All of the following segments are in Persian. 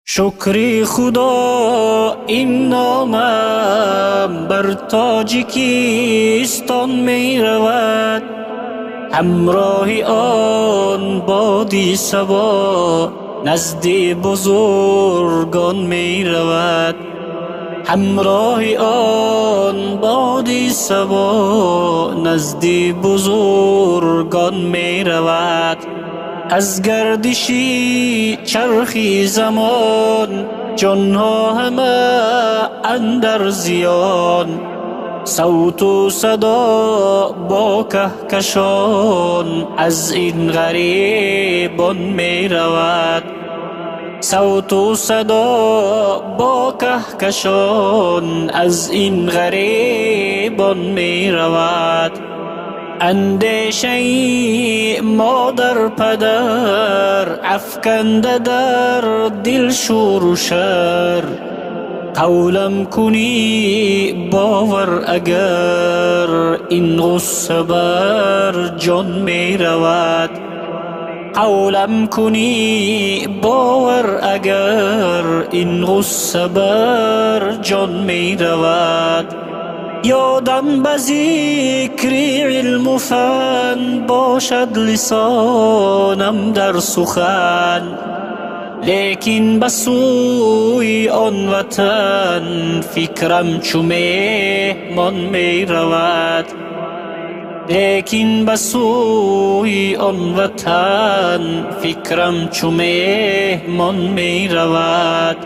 شکری خدا این نامم بر تاجیکستان می رود، همراه آن بادی صبا نزد بزرگان می رود. همراه آن بادی صبا نزد بزرگان می رود. از گردشی چرخی زمان جانها همه اندر زیان، صوت و صدا با کهکشان از این غریبان می رود. صوت و صدا با کهکشان از این غریبان می رود. اندیشه مادر پدر افکنده در دل شور و شر، قولم کنی باور اگر این غصه بر جان می رود. قولم کنی باور اگر این غصه بر جان می رود. یادم به ذکر علم و فن باشد لسانم در سخن، لیکن به سوی آن وطن فکرم چو مهمان می رود. لیکن به سوی آن وطن فکرم چو مهمان می رود.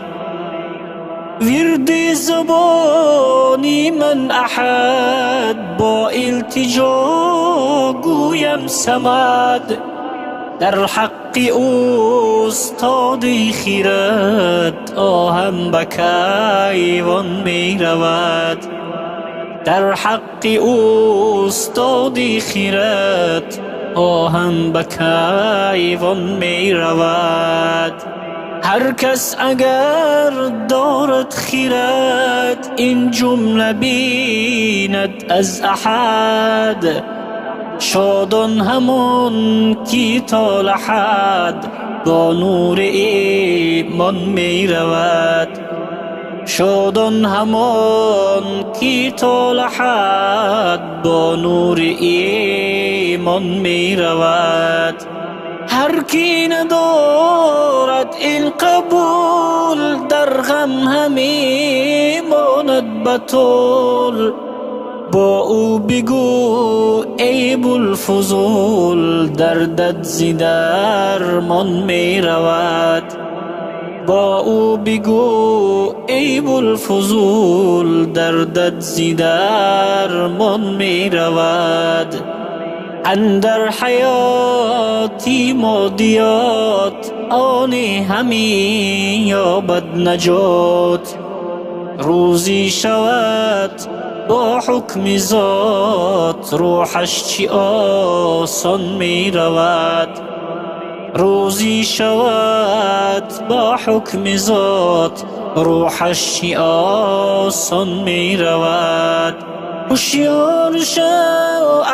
ورد زبانی من احد با التجا گویم صمد، در حق استاد خیرت آهم به کیوان می رود. در حق استاد خیرت آهم به کیوان می رود. هر کس اگر دارد خیرت این جمله بیند از احد، شادان همون کی تا لحد با نور ایمان می رود. شادان همان کی تا لحد با نور ایمان می رود. هر کی ندارد این قبول در غم همی ماند بطول، با او بگو ای بوالفضول دردت ز درمان می رود. با او بگو ای بوالفضول دردت ز درمان می رود. اندر حیاتی مادیات آنی همی یابد نجات، روزی شود با حکم ذات روحش چی آسان می رود. روزی شود با حکم ذات روحش چی آسان می رود. هوشیار شو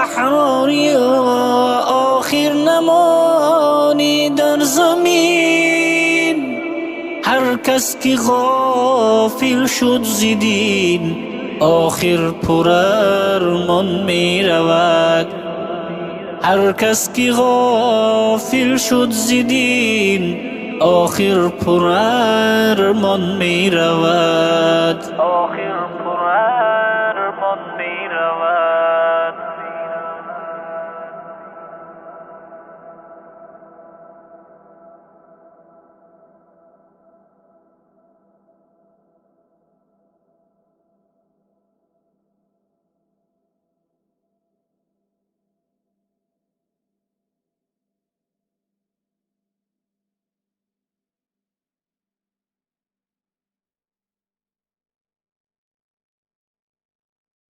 احراریا آخر نمانی در زمین، هر کس که غافل شد ز دین آخر پر ارمان می رود. هر کس که غافل شد ز دین آخر پر ارمان می رود. آخر پر